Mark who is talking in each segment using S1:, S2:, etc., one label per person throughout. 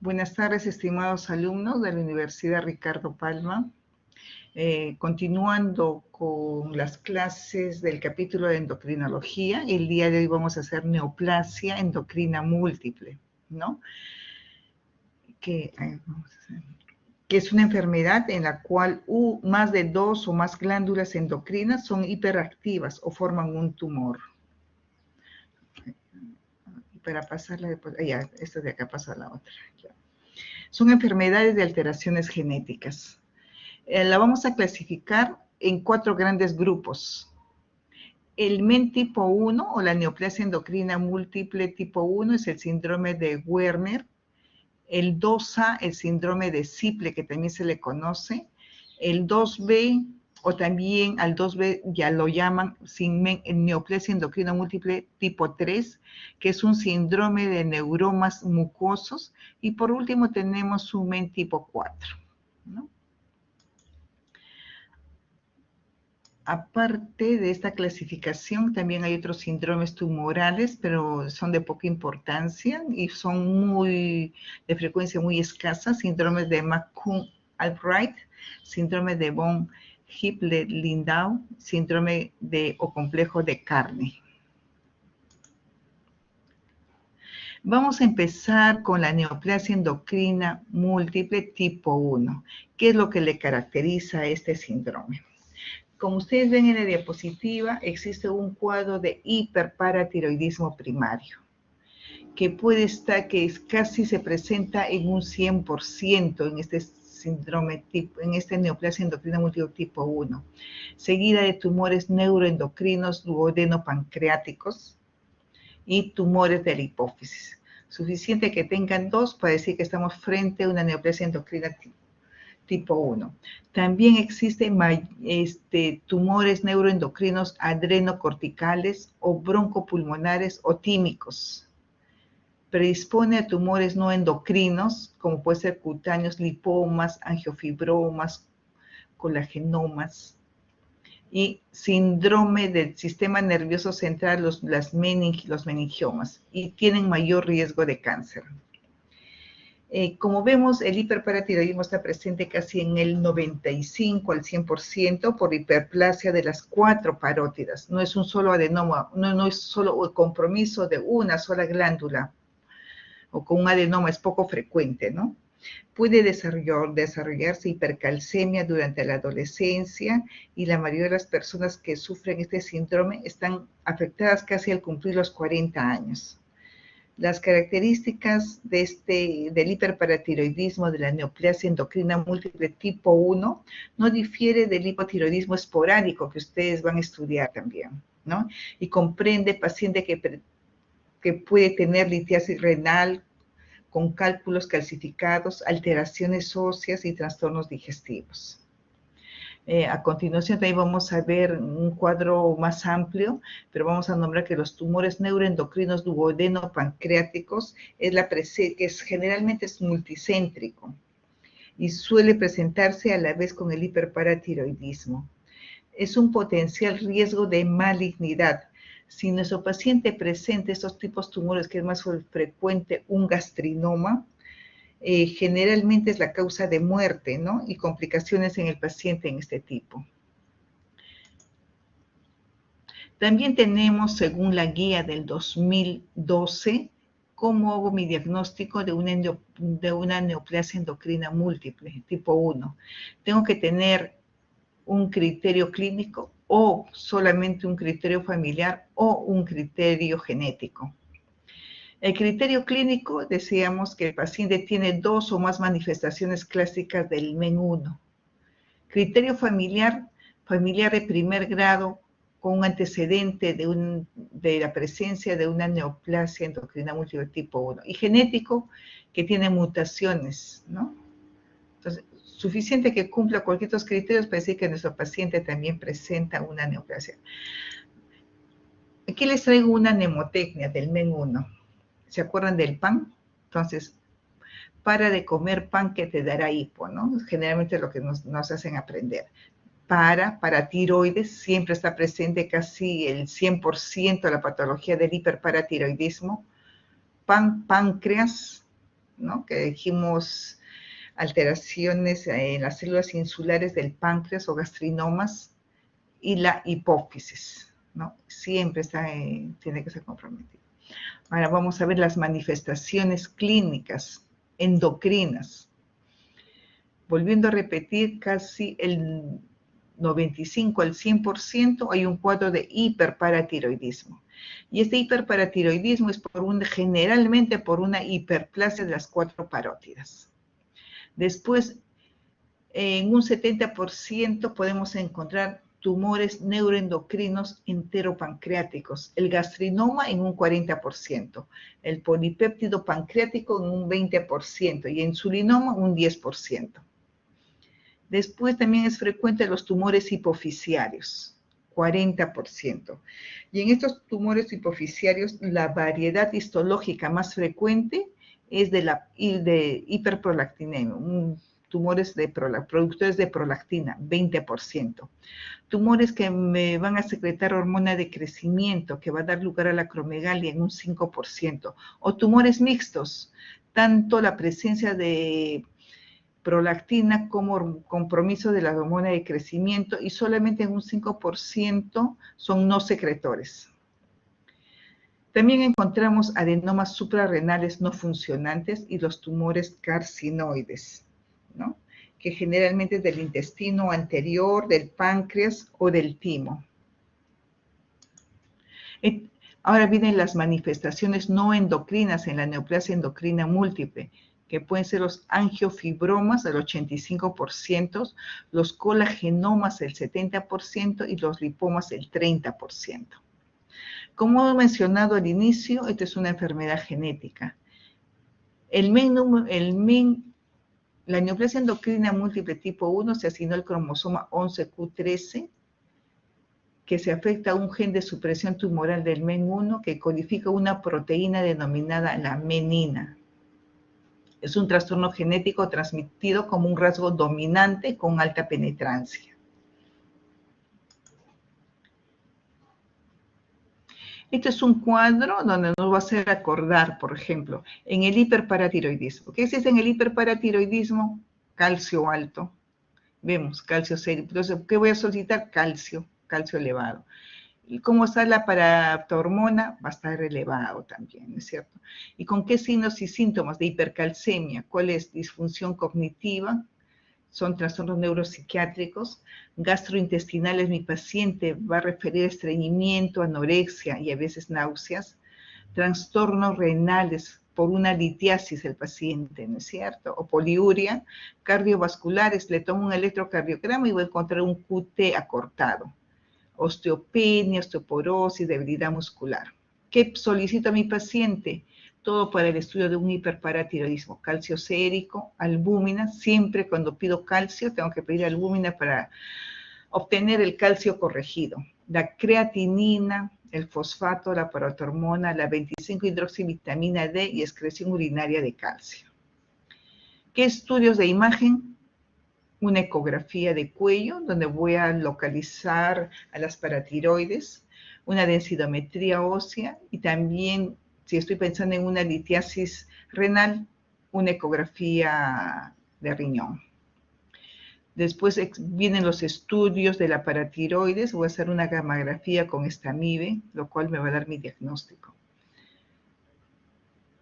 S1: Buenas tardes, estimados alumnos de la Universidad Ricardo Palma. Continuando con las clases del capítulo de endocrinología, el día de hoy vamos a hacer neoplasia endocrina múltiple, ¿no? Que es una enfermedad en la cual más de 2 o más glándulas endocrinas son hiperactivas o forman un tumor. Para pasarla después, ya, esta de acá pasa a la otra. Ya. Son enfermedades de alteraciones genéticas. La vamos a clasificar en 4 grandes grupos. El MEN tipo 1 o la neoplasia endocrina múltiple tipo 1 es el síndrome de Werner. El 2A, el síndrome de Siple, que también se le conoce. El 2B, o también al 2B ya lo llaman neoplasia endocrina múltiple tipo 3, que es un síndrome de neuromas mucosos. Y por último tenemos un MEN tipo 4, ¿no? Aparte de esta clasificación, también hay otros síndromes tumorales, pero son de poca importancia y son de frecuencia muy escasa. Síndromes de McCune-Albright, síndrome de von Hippel-Lindau, síndrome o complejo de Carne. Vamos a empezar con la neoplasia endocrina múltiple tipo 1. ¿Qué es lo que le caracteriza a este síndrome? Como ustedes ven en la diapositiva, existe un cuadro de hiperparatiroidismo primario, que casi se presenta en un 100% en este síndrome en esta neoplasia endocrina múltiple tipo 1, seguida de tumores neuroendocrinos duodenopancreáticos y tumores de la hipófisis. Suficiente que tengan 2 para decir que estamos frente a una neoplasia endocrina tipo 1. También existen tumores neuroendocrinos adrenocorticales o broncopulmonares o tímicos. Predispone a tumores no endocrinos, como puede ser cutáneos, lipomas, angiofibromas, colagenomas. Y síndrome del sistema nervioso central, los meningiomas, y tienen mayor riesgo de cáncer. Como vemos, el hiperparatiroidismo está presente casi en el 95 al 100% por hiperplasia de las 4 parótidas. No es un solo adenoma, no es solo el compromiso de una sola glándula, o con un adenoma es poco frecuente, ¿no? Puede desarrollarse hipercalcemia durante la adolescencia y la mayoría de las personas que sufren este síndrome están afectadas casi al cumplir los 40 años. Las características del hiperparatiroidismo de la neoplasia endocrina múltiple tipo 1 no difiere del hipotiroidismo esporádico que ustedes van a estudiar también, ¿no? Y comprende paciente que puede tener litiasis renal con cálculos calcificados, alteraciones óseas y trastornos digestivos. A continuación también vamos a ver un cuadro más amplio, pero vamos a nombrar que los tumores neuroendocrinos duodenopancreáticos generalmente es multicéntrico y suele presentarse a la vez con el hiperparatiroidismo. Es un potencial riesgo de malignidad. Si nuestro paciente presenta estos tipos de tumores, que es más frecuente un gastrinoma, generalmente es la causa de muerte, ¿no? Y complicaciones en el paciente en este tipo. También tenemos, según la guía del 2012, cómo hago mi diagnóstico de una neoplasia endocrina múltiple, tipo 1. Tengo que tener un criterio clínico o solamente un criterio familiar o un criterio genético. El criterio clínico, decíamos que el paciente tiene 2 o más manifestaciones clásicas del MEN1. Criterio familiar de primer grado con un antecedente de la presencia de una neoplasia endocrina múltiple tipo 1. Y genético, que tiene mutaciones, ¿no? Entonces, suficiente que cumpla cualquiera de estos criterios para decir que nuestro paciente también presenta una neoplasia. Aquí les traigo una mnemotecnia del MEN1. ¿Se acuerdan del pan? Entonces, para de comer pan que te dará hipo, ¿no? Generalmente lo que nos hacen aprender. Para tiroides, siempre está presente casi el 100% de la patología del hiperparatiroidismo. Páncreas, ¿no? Que dijimos alteraciones en las células insulares del páncreas o gastrinomas y la hipófisis, ¿no? Siempre tiene que ser comprometido. Ahora vamos a ver las manifestaciones clínicas endocrinas. Volviendo a repetir, casi el 95 al 100% hay un cuadro de hiperparatiroidismo. Y este hiperparatiroidismo es generalmente por una hiperplasia de las 4 parótidas. Después, en un 70% podemos encontrar tumores neuroendocrinos enteropancreáticos, el gastrinoma en un 40%, el polipéptido pancreático en un 20% y el insulinoma un 10%. Después también es frecuente los tumores hipofisiarios, 40%. Y en estos tumores hipofisiarios, la variedad histológica más frecuente es de hiperprolactinemia, tumores productores de prolactina, 20%. Tumores que me van a secretar hormona de crecimiento, que va a dar lugar a la acromegalia en un 5%. O tumores mixtos, tanto la presencia de prolactina como compromiso de la hormona de crecimiento y solamente en un 5% son no secretores. También encontramos adenomas suprarrenales no funcionantes y los tumores carcinoides, ¿no? Que generalmente es del intestino anterior, del páncreas o del timo. Ahora vienen las manifestaciones no endocrinas en la neoplasia endocrina múltiple, que pueden ser los angiofibromas, el 85%, los colagenomas, el 70%, y los lipomas, el 30%. Como he mencionado al inicio, esta es una enfermedad genética. La neoplasia endocrina múltiple tipo 1 se asignó al cromosoma 11q13, que se afecta a un gen de supresión tumoral del MEN1 que codifica una proteína denominada la menina. Es un trastorno genético transmitido como un rasgo dominante con alta penetrancia. Este es un cuadro donde nos va a hacer acordar, por ejemplo, en el hiperparatiroidismo. ¿Qué existe en el hiperparatiroidismo? Calcio alto. Vemos calcio sérico. Entonces, ¿qué voy a solicitar? Calcio elevado. ¿Y cómo está la paratohormona? Va a estar elevado también, ¿no es cierto? ¿Y con qué signos y síntomas de hipercalcemia? ¿Cuál es? Disfunción cognitiva. Son trastornos neuropsiquiátricos, gastrointestinales. Mi paciente va a referir estreñimiento, anorexia y a veces náuseas, trastornos renales por una litiasis el paciente, ¿no es cierto? O poliuria, cardiovasculares, le tomo un electrocardiograma y voy a encontrar un QT acortado, osteopenia, osteoporosis, debilidad muscular. ¿Qué solicito a mi paciente? Todo para el estudio de un hiperparatiroidismo, calcio sérico, albúmina. Siempre cuando pido calcio tengo que pedir albúmina para obtener el calcio corregido. La creatinina, el fosfato, la paratohormona, la 25-hidroxivitamina D y excreción urinaria de calcio. ¿Qué estudios de imagen? Una ecografía de cuello, donde voy a localizar a las paratiroides, una densidometría ósea y también, si estoy pensando en una litiasis renal, una ecografía de riñón. Después vienen los estudios de la paratiroides, voy a hacer una gammagrafía con Stamibe, lo cual me va a dar mi diagnóstico.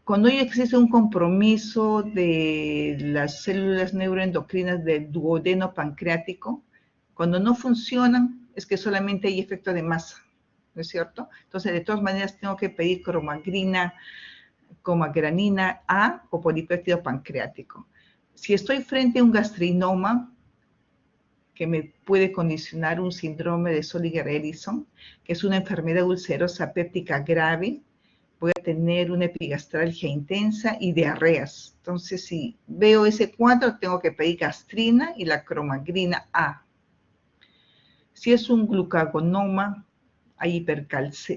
S1: Cuando ya existe un compromiso de las células neuroendocrinas del duodeno pancreático, cuando no funcionan, es que solamente hay efecto de masa, ¿no es cierto? Entonces, de todas maneras, tengo que pedir cromagranina A o polipéptido pancreático. Si estoy frente a un gastrinoma, que me puede condicionar un síndrome de Zolliger-Ellison, que es una enfermedad ulcerosa péptica grave, voy a tener una epigastralgia intensa y diarreas. Entonces, si veo ese cuadro, tengo que pedir gastrina y la cromagranina A. Si es un glucagonoma, hay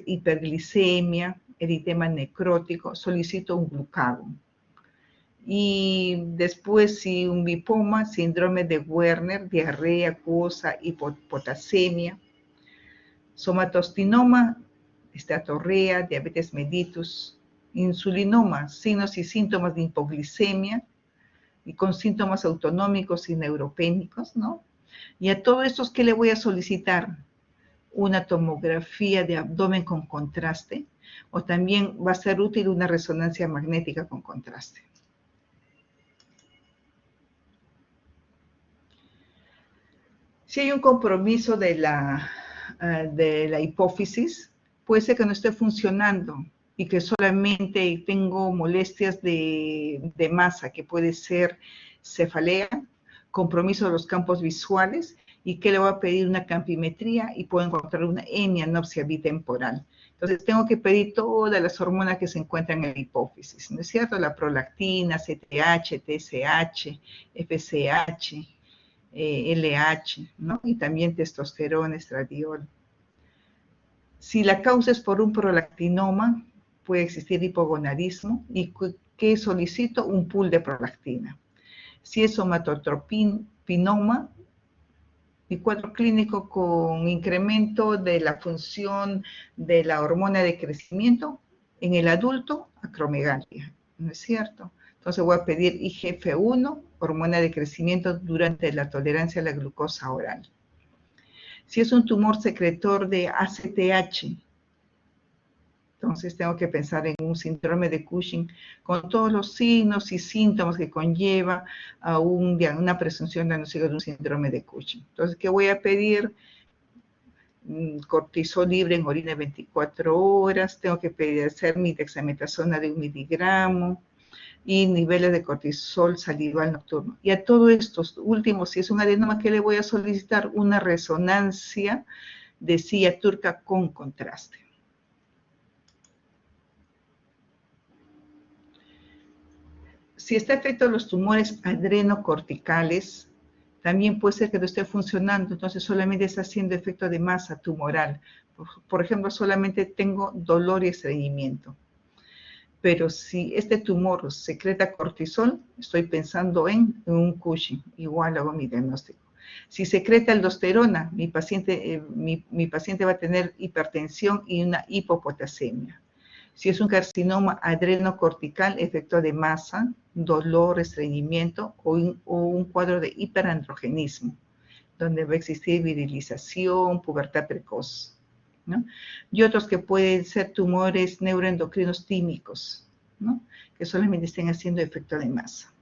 S1: hiperglicemia, eritema necrótico, solicito un glucagon. Y después, si un lipoma, síndrome de Werner, diarrea acuosa, hipopotasemia, somatostinoma, esteatorrea, diabetes mellitus, insulinoma, signos y síntomas de hipoglicemia, y con síntomas autonómicos y neuropénicos, ¿no? Y a todos estos, ¿qué le voy a solicitar? Una tomografía de abdomen con contraste, o también va a ser útil una resonancia magnética con contraste. Si hay un compromiso de la hipófisis, puede ser que no esté funcionando y que solamente tengo molestias de masa, que puede ser cefalea, compromiso de los campos visuales, y que le voy a pedir una campimetría y puedo encontrar una hemianopsia bitemporal. Entonces tengo que pedir todas las hormonas que se encuentran en la hipófisis, ¿no es cierto? La prolactina, CTH, TSH, FSH, LH, ¿no? Y también testosterona, estradiol. Si la causa es por un prolactinoma, puede existir hipogonadismo y que solicito un pool de prolactina. Si es somatotropinoma, mi cuadro clínico con incremento de la función de la hormona de crecimiento, en el adulto, acromegalia, ¿no es cierto? Entonces voy a pedir IGF-1, hormona de crecimiento durante la tolerancia a la glucosa oral. Si es un tumor secretor de ACTH, entonces tengo que pensar en un síndrome de Cushing con todos los signos y síntomas que conlleva a una presunción de diagnóstico de un síndrome de Cushing. Entonces, ¿qué voy a pedir? Cortisol libre en orina 24 horas, tengo que pedir hacer mi dexametasona de 1 miligramo y niveles de cortisol salival nocturno. Y a todos estos últimos, si es un adenoma, ¿qué le voy a solicitar? Una resonancia de silla turca con contraste. Si está afecto a los tumores adrenocorticales, también puede ser que no esté funcionando, entonces solamente está haciendo efecto de masa tumoral. Por ejemplo, solamente tengo dolor y estreñimiento. Pero si este tumor secreta cortisol, estoy pensando en un Cushing, igual hago mi diagnóstico. Si secreta aldosterona, mi paciente va a tener hipertensión y una hipopotasemia. Si es un carcinoma adrenocortical, efecto de masa, dolor, estreñimiento o un cuadro de hiperandrogenismo, donde va a existir virilización, pubertad precoz, ¿no? Y otros que pueden ser tumores neuroendocrinos tímicos, ¿no? Que solamente estén haciendo efecto de masa.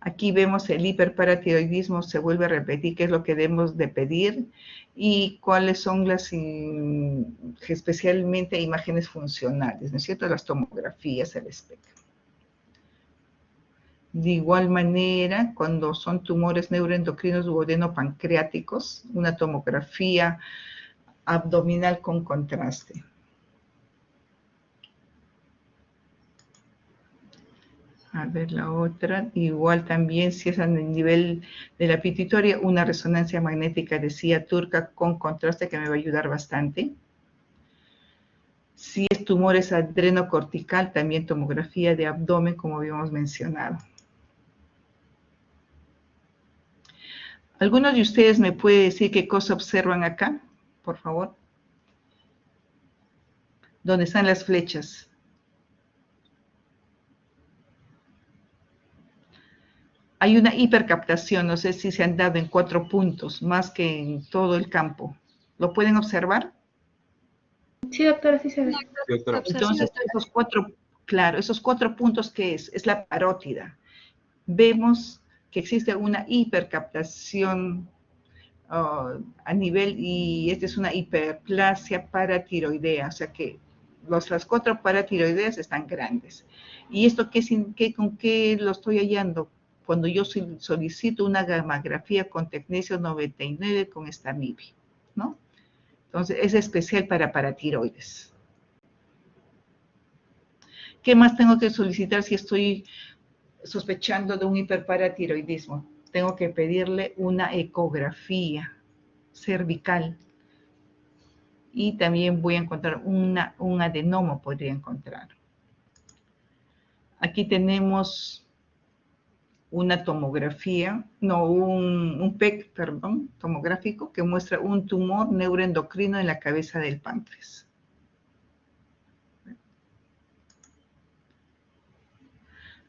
S1: Aquí vemos el hiperparatiroidismo, se vuelve a repetir qué es lo que debemos de pedir y cuáles son especialmente imágenes funcionales, ¿no es cierto? Las tomografías, el espectro. De igual manera, cuando son tumores neuroendocrinos duodeno-pancreáticos, una tomografía abdominal con contraste. A ver la otra, igual también si es a nivel de la pituitaria, una resonancia magnética de silla turca con contraste que me va a ayudar bastante. Si es tumores adrenocortical, también tomografía de abdomen, como habíamos mencionado. ¿Algunos de ustedes me puede decir qué cosa observan acá, por favor? ¿Dónde están las flechas? Hay una hipercaptación, no sé si se han dado en 4 puntos, más que en todo el campo. ¿Lo pueden observar?
S2: Sí, doctora, sí se ve.
S3: Sí, doctora.
S1: Entonces, esos 4 puntos, ¿qué es? Es la parótida. Vemos que existe una hipercaptación a nivel, y esta es una hiperplasia paratiroidea, o sea que las 4 paratiroideas están grandes. ¿Y esto con qué lo estoy hallando? Cuando yo solicito una gammagrafía con tecnesio 99 con Stamibi, ¿no? Entonces, es especial para paratiroides. ¿Qué más tengo que solicitar si estoy sospechando de un hiperparatiroidismo? Tengo que pedirle una ecografía cervical. Y también voy a encontrar un adenoma, podría encontrar. Aquí tenemos una tomografía, no, un PEC, perdón, tomográfico, que muestra un tumor neuroendocrino en la cabeza del páncreas.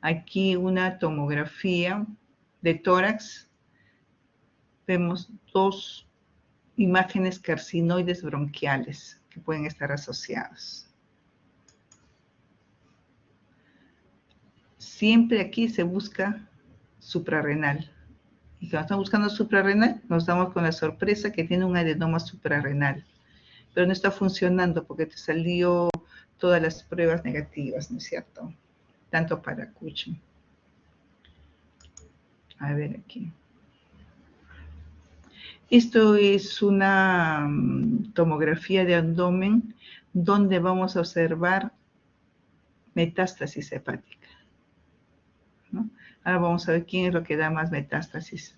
S1: Aquí una tomografía de tórax. Vemos dos imágenes carcinoides bronquiales que pueden estar asociados. Siempre aquí se busca suprarrenal. Y cuando estamos buscando suprarrenal, nos damos con la sorpresa que tiene un adenoma suprarrenal. Pero no está funcionando porque te salió todas las pruebas negativas, ¿no es cierto? Tanto para Cushing. A ver aquí. Esto es una tomografía de abdomen donde vamos a observar metástasis hepática, ¿no? Ahora vamos a ver quién es lo que da más metástasis.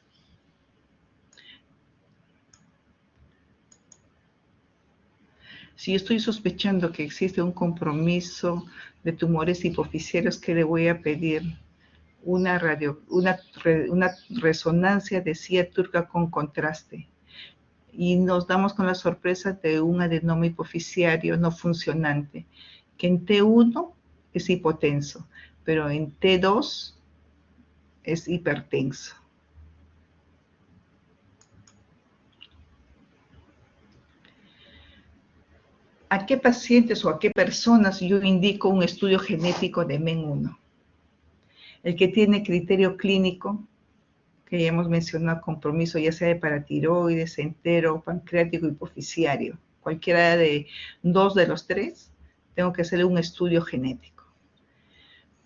S1: Si yo estoy sospechando que existe un compromiso de tumores hipofisiarios, ¿qué le voy a pedir? Una resonancia de CIA turca con contraste. Y nos damos con la sorpresa de un adenoma hipofisiario no funcionante, que en T1 es hipotenso, pero en T2 es hipertenso. ¿A qué pacientes o a qué personas yo indico un estudio genético de MEN1? El que tiene criterio clínico, que ya hemos mencionado, compromiso ya sea de paratiroides, entero, pancreático, hipofisiario. Cualquiera de dos de los tres, tengo que hacerle un estudio genético.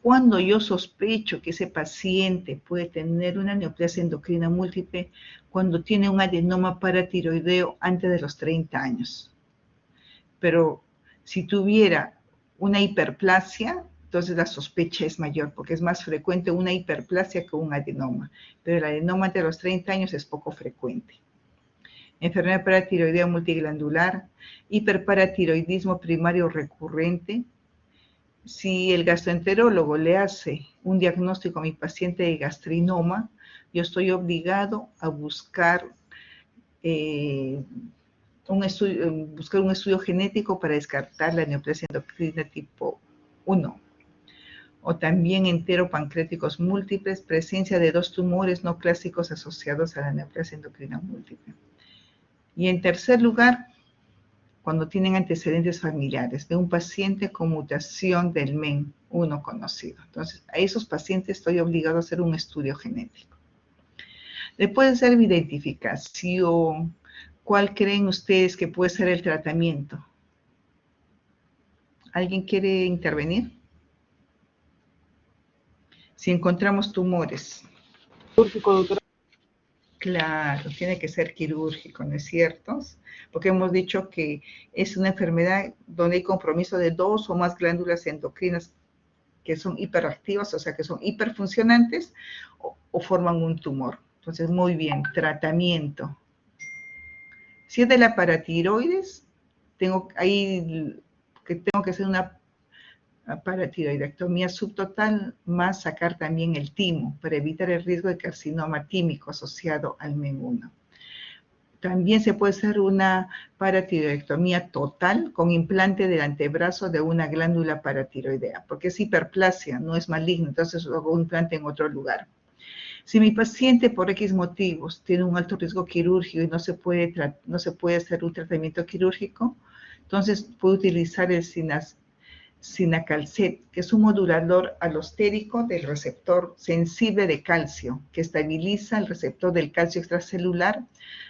S1: Cuando yo sospecho que ese paciente puede tener una neoplasia endocrina múltiple, cuando tiene un adenoma paratiroideo antes de los 30 años. Pero si tuviera una hiperplasia, entonces la sospecha es mayor, porque es más frecuente una hiperplasia que un adenoma. Pero el adenoma de los 30 años es poco frecuente. Enfermedad paratiroidea multiglandular, hiperparatiroidismo primario recurrente. Si el gastroenterólogo le hace un diagnóstico a mi paciente de gastrinoma, yo estoy obligado a buscar un estudio genético para descartar la neoplasia endocrina tipo 1. O también enteropancreáticos múltiples, presencia de dos tumores no clásicos asociados a la neoplasia endocrina múltiple. Y en tercer lugar, cuando tienen antecedentes familiares de un paciente con mutación del MEN1 conocido. Entonces, a esos pacientes estoy obligado a hacer un estudio genético. Después de hacer identificación, ¿cuál creen ustedes que puede ser el tratamiento? ¿Alguien quiere intervenir? Si encontramos tumores.
S3: Quirúrgico, doctora.
S1: Claro, tiene que ser quirúrgico, ¿no es cierto? Porque hemos dicho que es una enfermedad donde hay compromiso de dos o más glándulas endocrinas que son hiperactivas, o sea, que son hiperfuncionantes o forman un tumor. Entonces, muy bien, tratamiento. Si es de la paratiroides, tengo que hacer una paratiroidectomía subtotal más sacar también el timo para evitar el riesgo de carcinoma tímico asociado al MEN1. También se puede hacer una paratiroidectomía total con implante del antebrazo de una glándula paratiroidea, porque es hiperplasia, no es maligno, entonces hago un implante en otro lugar. Si mi paciente por X motivos tiene un alto riesgo quirúrgico y no se puede hacer un tratamiento quirúrgico, entonces puedo utilizar el Cinacalcet, que es un modulador alostérico del receptor sensible de calcio, que estabiliza el receptor del calcio extracelular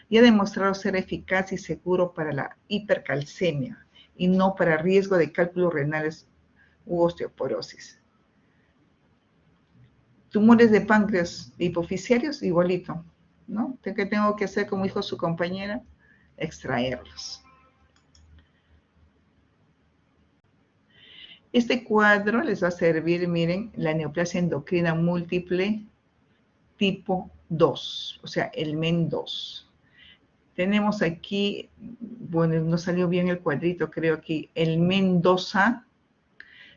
S1: y ha demostrado ser eficaz y seguro para la hipercalcemia y no para riesgo de cálculos renales u osteoporosis. Tumores de páncreas hipofisiarios, igualito, ¿no? ¿Qué tengo que hacer, como dijo su compañera? Extraerlos. Este cuadro les va a servir, miren, la neoplasia endocrina múltiple tipo 2, o sea, el MEN2. Tenemos aquí, bueno, no salió bien el cuadrito, creo aquí, el MEN2A,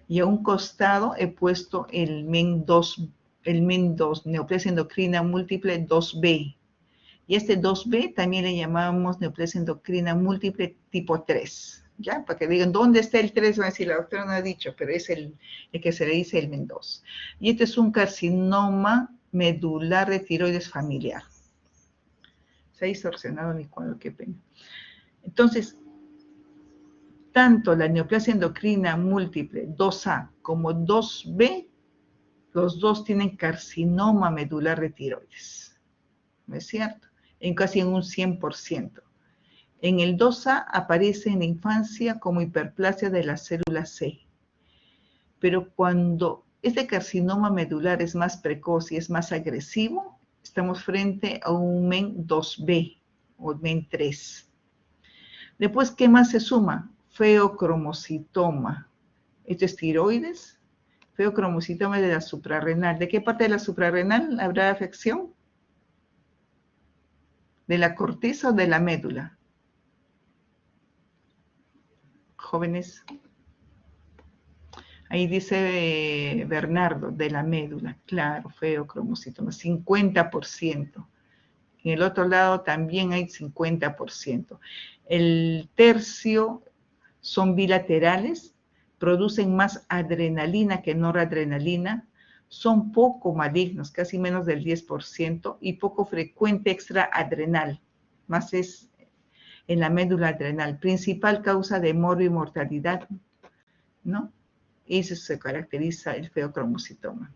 S1: y a un costado he puesto el MEN2, neoplasia endocrina múltiple 2B. Y este 2B también le llamamos neoplasia endocrina múltiple tipo 3. ¿ya? Para que digan, ¿dónde está el 3? Van a decir, la doctora no ha dicho, pero es el que se le dice el MEN 2. Y este es un carcinoma medular de tiroides familiar. Se ha distorsionado mi cuadro, qué pena. Entonces, tanto la neoplasia endocrina múltiple 2A como 2B, los dos tienen carcinoma medular de tiroides. ¿No es cierto? Casi en un 100%. En el 2A aparece en la infancia como hiperplasia de la célula C. Pero cuando este carcinoma medular es más precoz y es más agresivo, estamos frente a un MEN 2B o MEN 3. Después, ¿qué más se suma? Feocromocitoma. Esto es tiroides. Feocromocitoma de la suprarrenal. ¿De qué parte de la suprarrenal habrá afección? ¿De la corteza o de la médula? Jóvenes. Ahí dice Bernardo, de la médula. Claro, feocromocitoma, 50%. En el otro lado también hay 50%. El tercio son bilaterales, producen más adrenalina que noradrenalina, son poco malignos, casi menos del 10%, y poco frecuente extraadrenal, más es en la médula adrenal, principal causa de morbimortalidad, ¿no? Eso se caracteriza el feocromocitoma.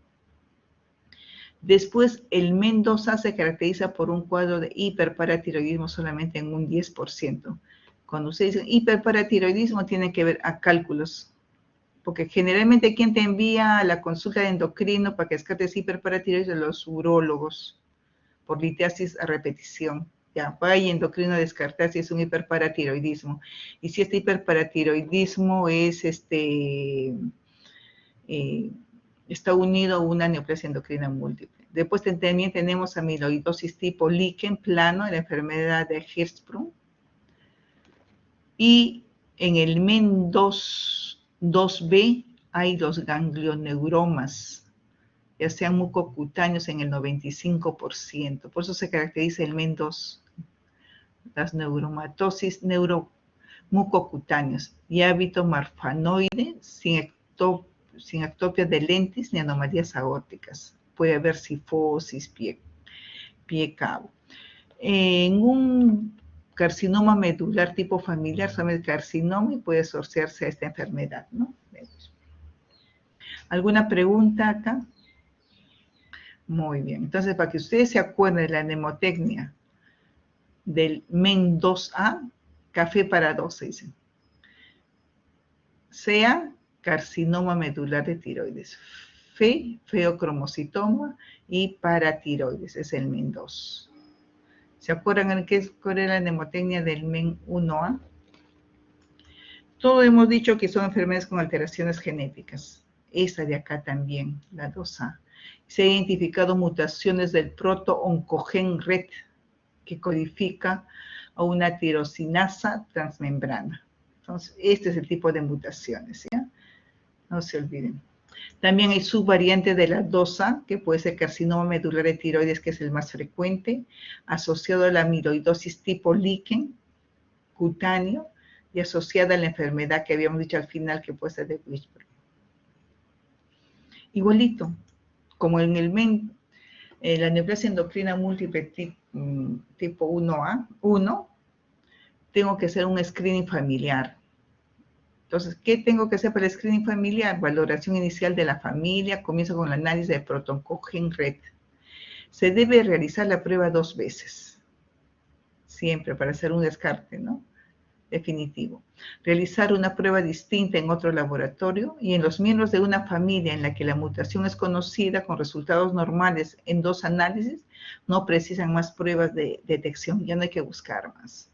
S1: Después, el MEN 2A se caracteriza por un cuadro de hiperparatiroidismo solamente en un 10%. Cuando ustedes dicen hiperparatiroidismo, tiene que ver a cálculos. Porque generalmente, ¿quién te envía a la consulta de endocrino para que descartes hiperparatiroidismo? Los urólogos, por litiasis a repetición. Ya, vaya endocrino a descartar si es un hiperparatiroidismo. Y si este hiperparatiroidismo es está unido a una neoplasia endocrina múltiple. Después también tenemos amiloidosis tipo líquen plano, en la enfermedad de Hirschsprung. Y en el MEN 2B hay los ganglioneuromas, ya sean mucocutáneos en el 95%. Por eso se caracteriza el MEN 2, las neuromatosis mucocutáneos y hábito marfanoide sin ectopia de lentis ni anomalías aórticas. Puede haber cifosis, pie cabo. En un carcinoma medular tipo familiar, se llama el carcinoma y puede asociarse a esta enfermedad, ¿no? ¿Alguna pregunta acá? Muy bien. Entonces, para que ustedes se acuerden de la mnemotecnia del MEN 2A, café para 12, dicen. Sea carcinoma medular de tiroides. Feocromocitoma y paratiroides, es el MEN 2. ¿Se acuerdan cuál era la mnemotecnia del MEN 1A? Todo hemos dicho que son enfermedades con alteraciones genéticas. Esta de acá también, la 2A. Se han identificado mutaciones del proto-oncogen RET, que codifica a una tirosinasa transmembrana. Entonces, este es el tipo de mutaciones, ¿ya? No se olviden. También hay subvariantes de la 2A, que puede ser carcinoma medular de tiroides, que es el más frecuente, asociado a la amiloidosis tipo líquen, cutáneo, y asociada a la enfermedad que habíamos dicho al final, que puede ser de Hirschsprung. Igualito, como en el MEN, la neoplasia endocrina múltiple tipo 1A, tengo que hacer un screening familiar. Entonces, ¿qué tengo que hacer para el screening familiar? Valoración inicial de la familia, comienzo con el análisis de protoncogen RET. Se debe realizar la prueba 2 veces, siempre para hacer un descarte, ¿no? Definitivo. Realizar una prueba distinta en otro laboratorio y en los miembros de una familia en la que la mutación es conocida con resultados normales en 2 análisis, no precisan más pruebas de detección, ya no hay que buscar más.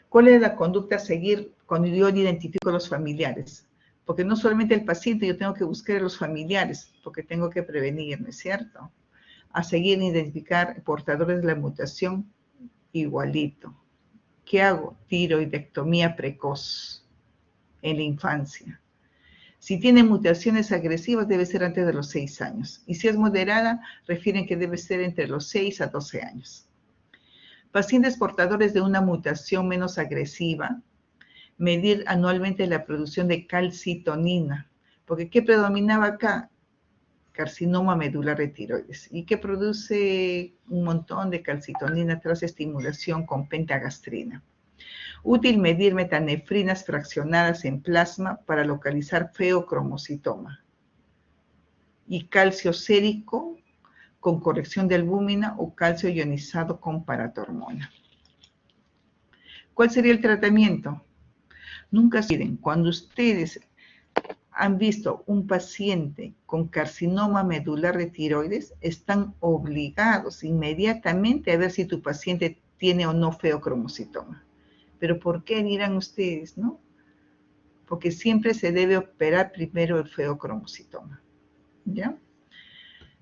S1: ¿Cuál es la conducta a seguir cuando yo identifico a los familiares? Porque no solamente el paciente, yo tengo que buscar a los familiares, porque tengo que prevenir, ¿no es cierto? A seguir identificar portadores de la mutación, igualito. ¿Qué hago? Tiroidectomía precoz en la infancia. Si tiene mutaciones agresivas, debe ser antes de los 6 años. Y si es moderada, refieren que debe ser entre los 6 a 12 años. Pacientes portadores de una mutación menos agresiva, medir anualmente la producción de calcitonina, porque ¿qué predominaba acá? Carcinoma medular de tiroides, y que produce un montón de calcitonina tras estimulación con pentagastrina. Útil medir metanefrinas fraccionadas en plasma para localizar feocromocitoma. Y calcio sérico con corrección de albúmina o calcio ionizado con paratormona. ¿Cuál sería el tratamiento? Nunca se olviden, cuando ustedes han visto un paciente con carcinoma medular de tiroides, están obligados inmediatamente a ver si tu paciente tiene o no feocromocitoma. ¿Pero por qué dirán ustedes, no? Porque siempre se debe operar primero el feocromocitoma, ¿ya?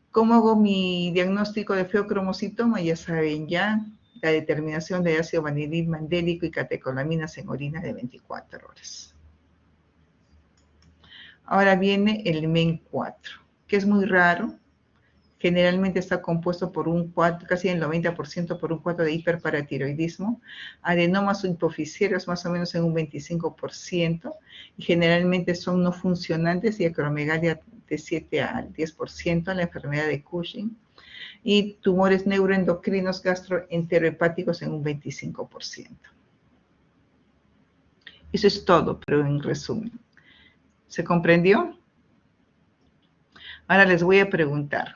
S1: ¿Cómo hago mi diagnóstico de feocromocitoma? Ya saben, ya la determinación de ácido vanilil mandélico y catecolaminas en orina de 24 horas. Ahora viene el MEN4, que es muy raro. Generalmente está compuesto por un 4, casi el 90% por un 4 de hiperparatiroidismo. Adenomas hipoficiarios más o menos en un 25%. Y generalmente son no funcionantes y acromegalia de 7 al 10%, la enfermedad de Cushing. Y tumores neuroendocrinos gastroenterohepáticos en un 25%. Eso es todo, pero en resumen. ¿Se comprendió? Ahora les voy a preguntar.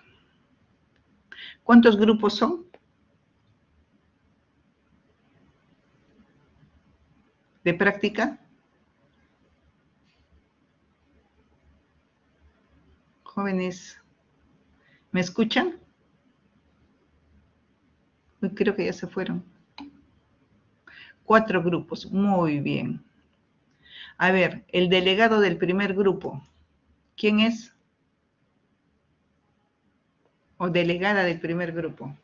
S1: ¿Cuántos grupos son? ¿De práctica? Jóvenes, ¿me escuchan? Uy, creo que ya se fueron. 4 grupos, muy bien. A ver, el delegado del primer grupo, ¿quién es? O delegada del primer grupo.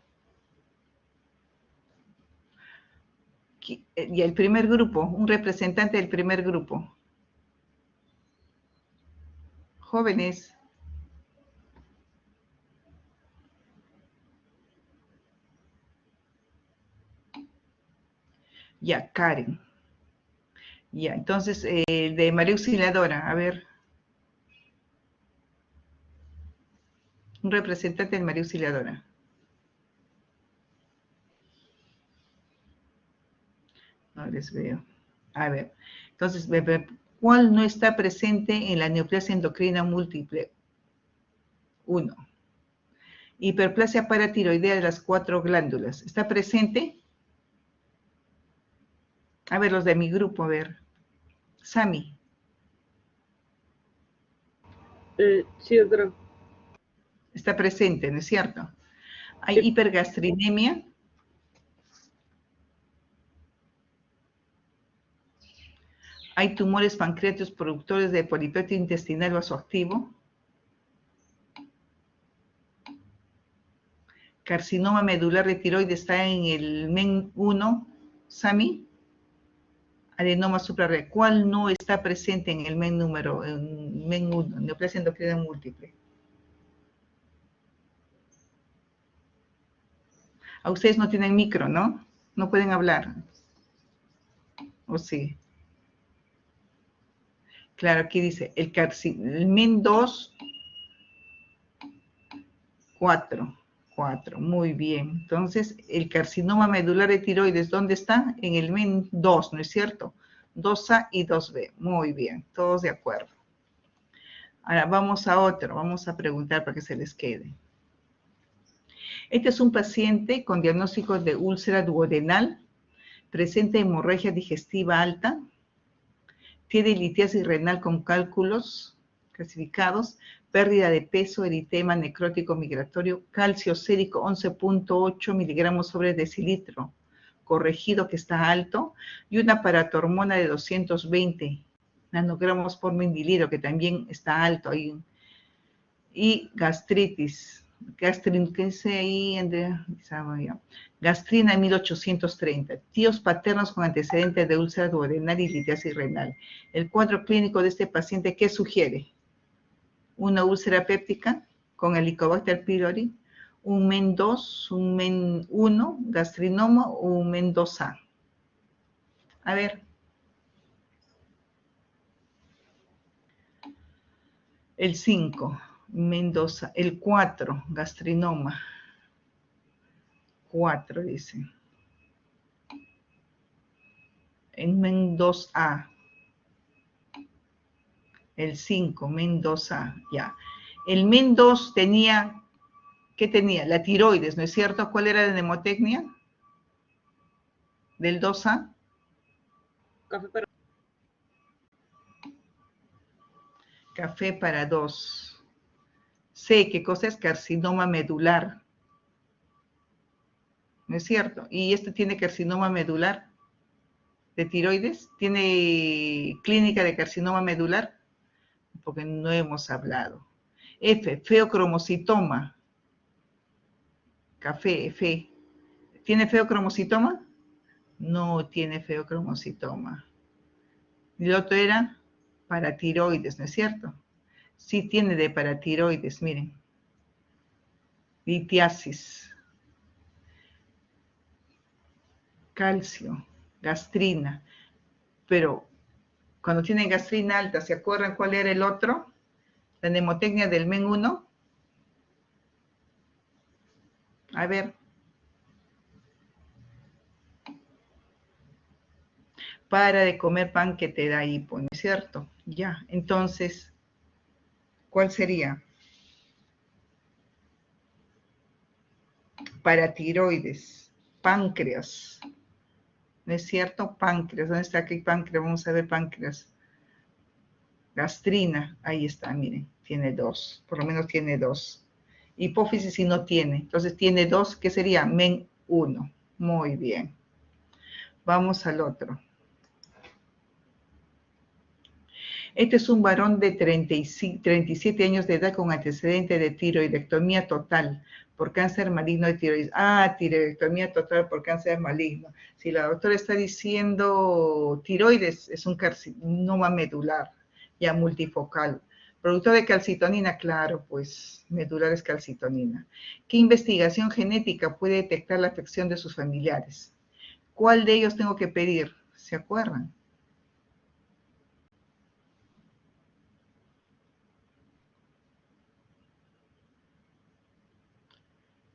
S1: Y el primer grupo, un representante del primer grupo. Jóvenes. Ya, Karen. Ya, entonces, de María Auxiliadora, a ver. Un representante de María Auxiliadora. No les veo. A ver, entonces, ¿cuál no está presente en la neoplasia endocrina múltiple? 1. Hiperplasia paratiroidea de las 4 glándulas. ¿Está presente? A ver, los de mi grupo, a ver. Sami.
S2: Sí, doctora.
S1: Está presente, ¿no es cierto? ¿Hay
S2: Sí.
S1: hipergastrinemia? ¿Hay tumores pancreáticos productores de polipéptido intestinal vasoactivo? ¿Carcinoma medular de tiroides está en el MEN1, Sami? Adenoma suprarrenal. ¿Cuál no está presente en el MEN1, neoplasia endocrina múltiple? A ustedes no tienen micro, ¿no? No pueden hablar. ¿O sí? Claro, aquí dice, el MEN2, 4, muy bien. Entonces, el carcinoma medular de tiroides, ¿dónde está? En el MEN2, ¿no es cierto? 2A y 2B, muy bien, todos de acuerdo. Ahora, vamos a otro, vamos a preguntar para que se les quede. Este es un paciente con diagnóstico de úlcera duodenal, presenta hemorragia digestiva alta, tiene litiasis renal con cálculos clasificados, pérdida de peso, eritema necrótico migratorio, calcio sérico 11.8 miligramos sobre decilitro, corregido que está alto, y una paratormona de 220 nanogramos por mililitro, que también está alto ahí, y gastritis. ¿Qué dice ahí, Andrea? Gastrina 1830. Tíos paternos con antecedentes de úlcera duodenal y litiasis renal. El cuadro clínico de este paciente, ¿qué sugiere? Una úlcera péptica con Helicobacter pylori, un MEN 2, un MEN 1, gastrinoma o un MEN 2A. A ver. El 5, Mendoza. El 4, gastrinoma. 4 dice. En MEN 2A. El 5, MEN 2A. Ya. El MEN 2 tenía, ¿qué tenía? La tiroides, ¿no es cierto? ¿Cuál era la mnemotecnia? Del 2A.
S2: Café para
S1: Café para 2. C, ¿qué cosa es? Carcinoma medular. ¿No es cierto? Y este tiene carcinoma medular de tiroides. ¿Tiene clínica de carcinoma medular? Porque no hemos hablado. F, feocromocitoma. Café, F. ¿Tiene feocromocitoma? No tiene feocromocitoma. Y el otro era paratiroides, ¿no es cierto? Sí tiene de paratiroides, miren. Litiasis. Calcio, gastrina. Pero cuando tienen gastrina alta, ¿se acuerdan cuál era el otro? La mnemotecnia del MEN 1. A ver. Para de comer pan que te da hipo, ¿no es cierto? Ya, entonces, ¿cuál sería? Paratiroides, páncreas, ¿no es cierto? Páncreas, ¿dónde está aquí páncreas? Vamos a ver páncreas. Gastrina, ahí está, miren, tiene 2, por lo menos tiene 2. Hipófisis sí no tiene, entonces tiene 2, ¿qué sería? MEN 1. Muy bien. Vamos al otro. Este es un varón de 37 años de edad con antecedente de tiroidectomía total por cáncer maligno de tiroides. Ah, tiroidectomía total por cáncer maligno. Si la doctora está diciendo tiroides, es un carcinoma medular, ya multifocal. Productor de calcitonina, claro, pues medular es calcitonina. ¿Qué investigación genética puede detectar la afección de sus familiares? ¿Cuál de ellos tengo que pedir? ¿Se acuerdan?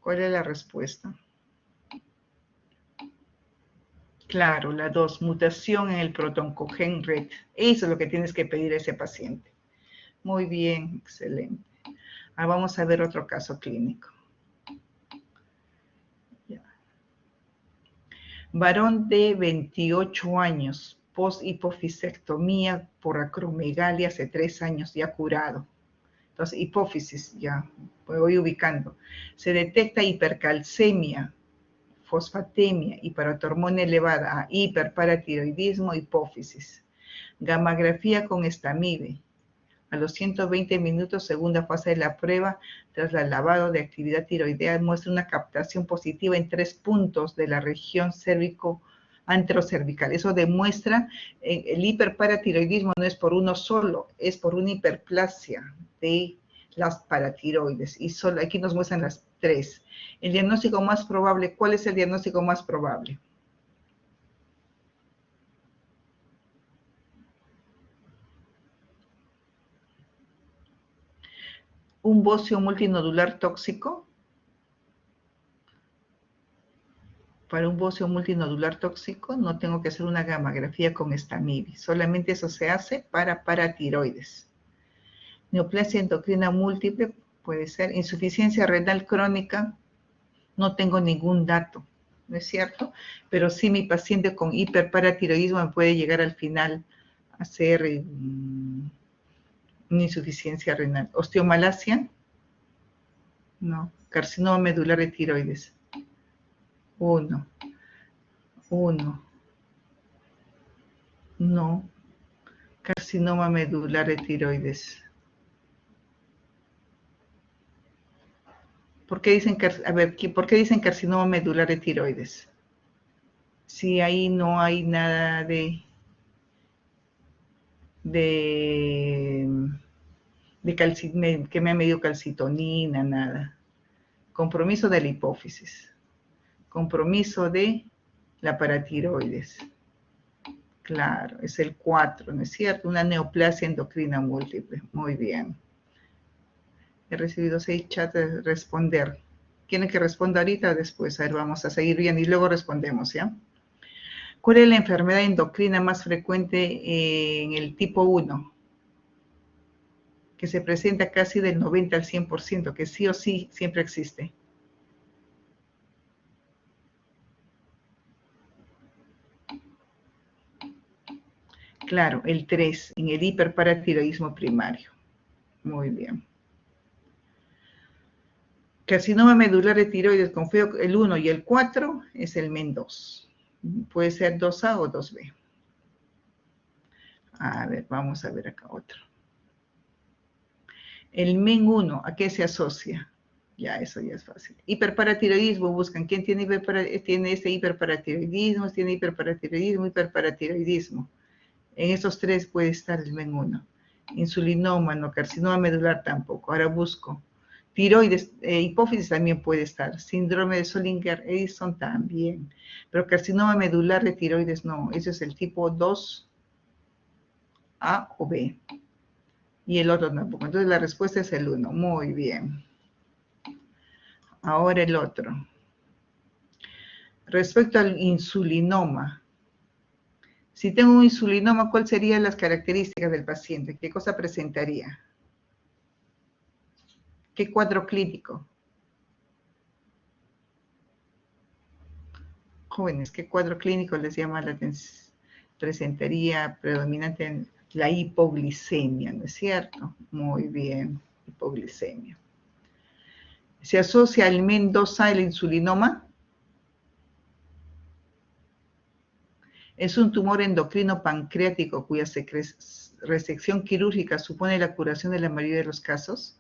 S1: ¿Cuál es la respuesta? Claro, la 2, mutación en el protoncogen RET. Eso es lo que tienes que pedir a ese paciente. Muy bien, excelente. Ahora vamos a ver otro caso clínico. Ya. Varón de 28 años, post-hipofisectomía por acromegalia hace 3 años, ya curado. Entonces, hipófisis, ya me voy ubicando. Se detecta hipercalcemia, fosfatemia, hiperhormona elevada, hiperparatiroidismo, hipófisis. Gammagrafía con estamide. A los 120 minutos, segunda fase de la prueba, tras el lavado de actividad tiroidea, muestra una captación positiva en 3 puntos de la región cérvico-anterocervical. Eso demuestra el hiperparatiroidismo no es por uno solo, es por una hiperplasia de las paratiroides. Y solo aquí nos muestran las 3. El diagnóstico más probable, ¿cuál es el diagnóstico más probable? Un bocio multinodular tóxico. Para un bocio multinodular tóxico no tengo que hacer una gammagrafía con estamide. Solamente eso se hace para paratiroides. Neoplasia endocrina múltiple puede ser. Insuficiencia renal crónica, no tengo ningún dato, ¿no es cierto? Pero sí mi paciente con hiperparatiroidismo me puede llegar al final a hacer una insuficiencia renal. Osteomalacia, no. Carcinoma medular de tiroides, 1. No. Carcinoma medular de tiroides. ¿Por qué dicen, a ver, por qué dicen carcinoma medular de tiroides? Si ahí no hay nada de que me ha medido calcitonina, nada. Compromiso de la hipófisis. Compromiso de la paratiroides. Claro, es el 4, ¿no es cierto? Una neoplasia endocrina múltiple. Muy bien. He recibido 6 chats de responder. ¿Quieren que responda ahorita o después? A ver, vamos a seguir bien y luego respondemos, ¿ya? ¿Cuál es la enfermedad endocrina más frecuente en el tipo 1? Que se presenta casi del 90 al 100%, que sí o sí siempre existe. Claro, el 3, en el hiperparatiroidismo primario. Muy bien. Carcinoma medular de tiroides con feo, el 1 y el 4 es el MEN2. Puede ser 2A o 2B. A ver, vamos a ver acá otro. El MEN1, ¿a qué se asocia? Ya, eso ya es fácil. Hiperparatiroidismo, buscan. ¿Quién tiene este hiperparatiroidismo? Tiene hiperparatiroidismo. En esos 3 puede estar el MEN1. Insulinoma, no, carcinoma medular tampoco. Ahora busco. Tiroides, hipófisis también puede estar. Síndrome de Zollinger-Ellison también. Pero carcinoma medular de tiroides no. Ese es el tipo 2A o B. Y el otro tampoco. Entonces la respuesta es el 1. Muy bien. Ahora el otro. Respecto al insulinoma. Si tengo un insulinoma, ¿cuáles serían las características del paciente? ¿Qué cosa presentaría? ¿Qué cuadro clínico? Jóvenes, ¿qué cuadro clínico les llama la atención? Presentaría predominante en la hipoglicemia, ¿no es cierto? Muy bien, hipoglicemia. ¿Se asocia al MEN2A el insulinoma? Es un tumor endocrino pancreático cuya resección quirúrgica supone la curación de la mayoría de los casos.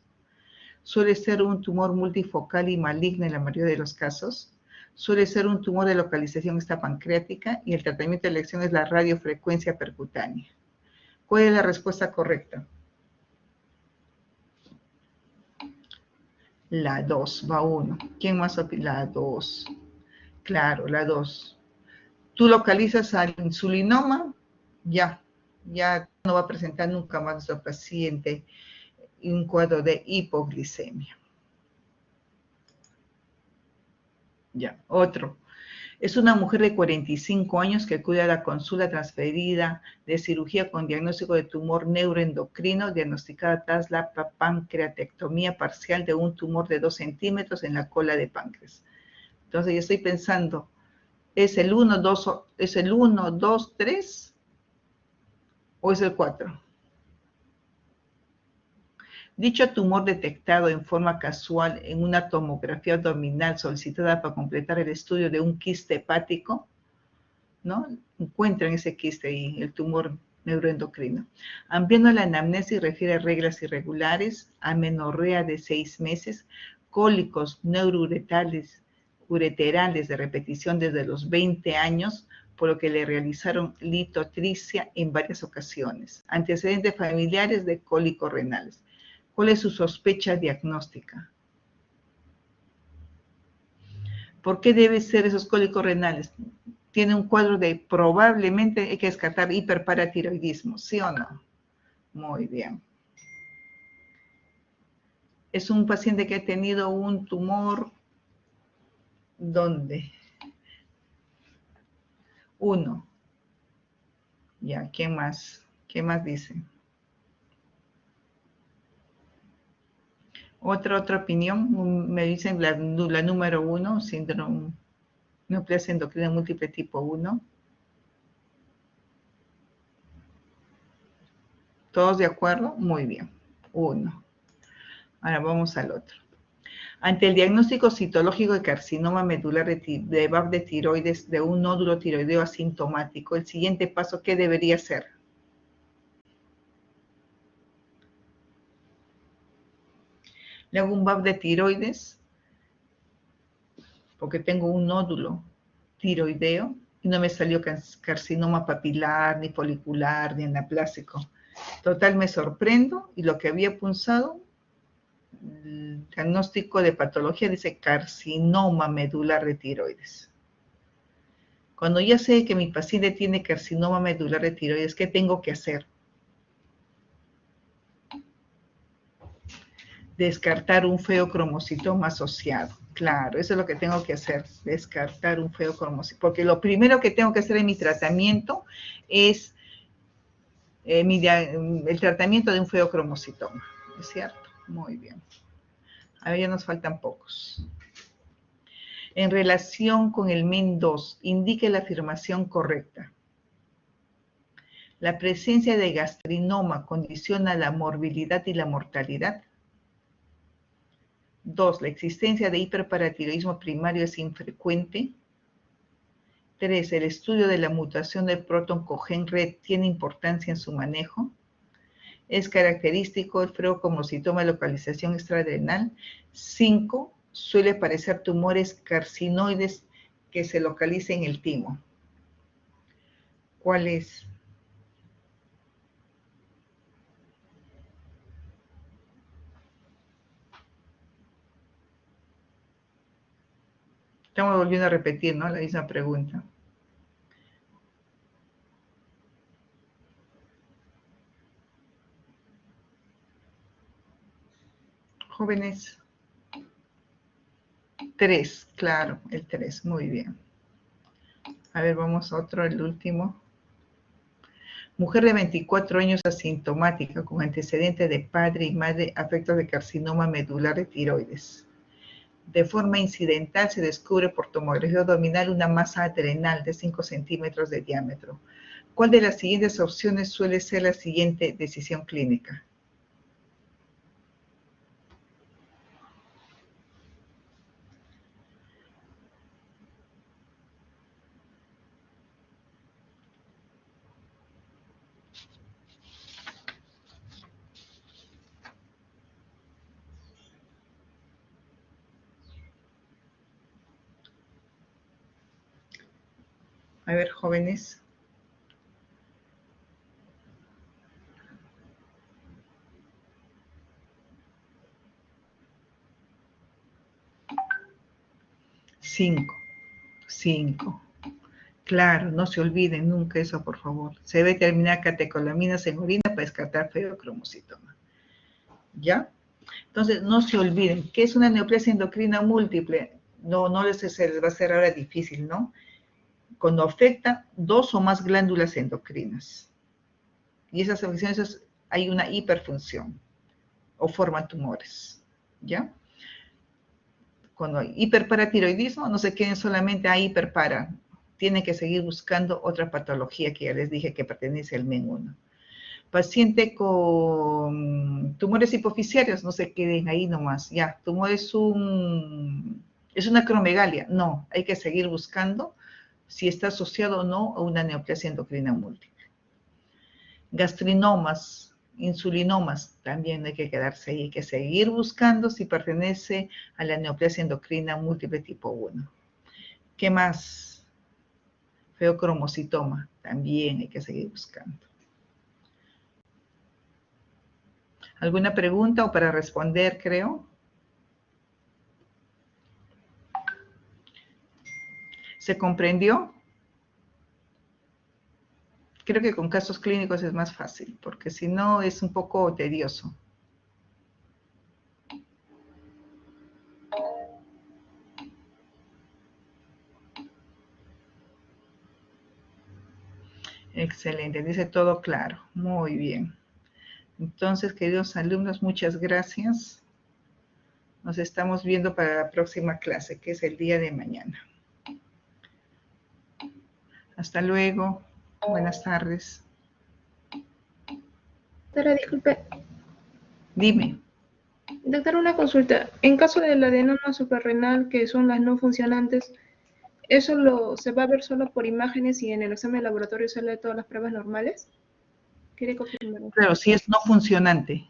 S1: Suele ser un tumor multifocal y maligno en la mayoría de los casos. Suele ser un tumor de localización extrapancreática y el tratamiento de elección es la radiofrecuencia percutánea. ¿Cuál es la respuesta correcta? La 2, va 1. ¿Quién más opina? La 2. Claro, la 2. Tú localizas al insulinoma, ya no va a presentar nunca más a nuestro paciente un cuadro de hipoglicemia. Ya, otro. Es una mujer de 45 años que acude a la consulta transferida de cirugía con diagnóstico de tumor neuroendocrino diagnosticada tras la pancreatectomía parcial de un tumor de 2 centímetros en la cola de páncreas. Entonces yo estoy pensando, ¿es el 1, 2, 3 o es el 4? Dicho tumor detectado en forma casual en una tomografía abdominal solicitada para completar el estudio de un quiste hepático, ¿no? Encuentran ese quiste ahí, el tumor neuroendocrino. Ampliando la anamnesis refiere a reglas irregulares, amenorrea de 6 meses, cólicos neuroureterales de repetición desde los 20 años, por lo que le realizaron litotricia en varias ocasiones. Antecedentes familiares de cólicos renales. ¿Cuál es su sospecha diagnóstica? ¿Por qué debe ser esos cólicos renales? Tiene un cuadro de probablemente hay que descartar hiperparatiroidismo, ¿sí o no? Muy bien. Es un paciente que ha tenido un tumor, ¿dónde? 1. Ya, ¿quién más? ¿Qué más dice? Otra opinión, me dicen la número 1, síndrome neoplasia endocrina múltiple tipo 1. ¿Todos de acuerdo? Muy bien. 1. Ahora vamos al otro. Ante el diagnóstico citológico de carcinoma medular de BAP de tiroides de un nódulo tiroideo asintomático, el siguiente paso, ¿qué debería ser? Le hago un BAP de tiroides porque tengo un nódulo tiroideo y no me salió carcinoma papilar, ni folicular, ni anaplásico. Total, me sorprendo y lo que había punzado el diagnóstico de patología dice carcinoma medular de tiroides. Cuando ya sé que mi paciente tiene carcinoma medular de tiroides, ¿qué tengo que hacer? Descartar un feocromocitoma asociado. Claro, eso es lo que tengo que hacer, descartar un feocromocitoma. Porque lo primero que tengo que hacer en mi tratamiento es el tratamiento de un feocromocitoma. ¿Es cierto? Muy bien. A ver, ya nos faltan pocos. En relación con el MEN2, indique la afirmación correcta. ¿La presencia de gastrinoma condiciona la morbilidad y la mortalidad? 2. ¿La existencia de hiperparatiroidismo primario es infrecuente? 3. ¿El estudio de la mutación del proton cogen-red tiene importancia en su manejo? ¿Es característico el feocromocitoma de localización extraadrenal? 5. Suele aparecer tumores carcinoides que se localicen en el timo. ¿Cuál es? Estamos volviendo a repetir, ¿no? La misma pregunta. Jóvenes. 3, claro, el 3, muy bien. A ver, vamos a otro, el último. Mujer de 24 años asintomática con antecedente de padre y madre afectos de carcinoma medular de tiroides. De forma incidental se descubre por tomografía abdominal una masa adrenal de 5 centímetros de diámetro. ¿Cuál de las siguientes opciones suele ser la siguiente decisión clínica? A ver, jóvenes. Cinco. Claro, no se olviden nunca eso, por favor. Se debe terminar catecolaminas en orina para descartar feocromocitoma. ¿Ya? Entonces, no se olviden, ¿qué es una neoplasia endocrina múltiple? No se les va a hacer ahora difícil, ¿no? Cuando afecta 2 o más glándulas endocrinas. Y esas afecciones hay una hiperfunción o forman tumores, ¿ya? Cuando hay hiperparatiroidismo, no se queden solamente a hiperpara, tienen que seguir buscando otra patología que ya les dije que pertenece al MEN1. Paciente con tumores hipofisiarios, no se queden ahí nomás, ya, tumor es una acromegalia, no, hay que seguir buscando si está asociado o no a una neoplasia endocrina múltiple. Gastrinomas, insulinomas, también hay que quedarse ahí, hay que seguir buscando si pertenece a la neoplasia endocrina múltiple tipo 1. ¿Qué más? Feocromocitoma, también hay que seguir buscando. ¿Alguna pregunta o para responder, creo? ¿Se comprendió? Creo que con casos clínicos es más fácil, porque si no es un poco tedioso. Excelente, dice todo claro. Muy bien. Entonces, queridos alumnos, muchas gracias. Nos estamos viendo para la próxima clase, que es el día de mañana. Hasta luego. Buenas tardes.
S3: Doctora, disculpe.
S1: Dime.
S3: Doctora, una consulta. En caso del adenoma suprarrenal, que son las no funcionantes, ¿eso se va a ver solo por imágenes y en el examen de laboratorio sale todas las pruebas normales? ¿Quiere confirmar?
S1: Claro, si es no funcionante.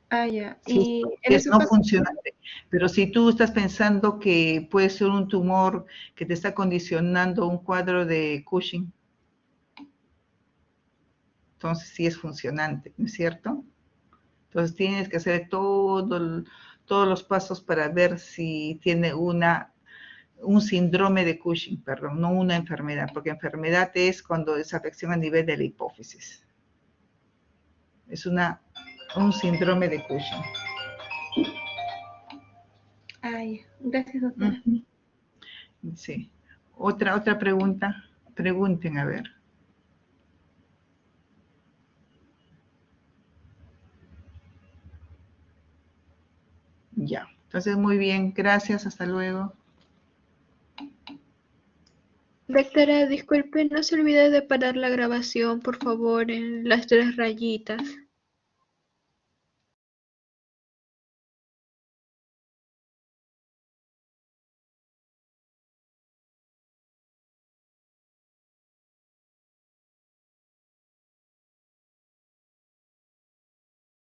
S3: Ah, ya.
S1: Si
S3: Y en
S1: es
S3: ese
S1: no
S3: caso,
S1: funcionante. Pero si tú estás pensando que puede ser un tumor que te está condicionando un cuadro de Cushing, entonces sí es funcionante, ¿no es cierto? Entonces tienes que hacer todos los pasos para ver si tiene un síndrome de Cushing, perdón, no una enfermedad, porque enfermedad es cuando es afección a nivel de la hipófisis. Es un síndrome de Cushing.
S3: Ay, gracias, doctora.
S1: Sí. Otra pregunta. Pregunten, a ver. Ya. Entonces, muy bien. Gracias. Hasta luego.
S4: Doctora, disculpe, no se olvide de parar la grabación, por favor, en las 3 rayitas.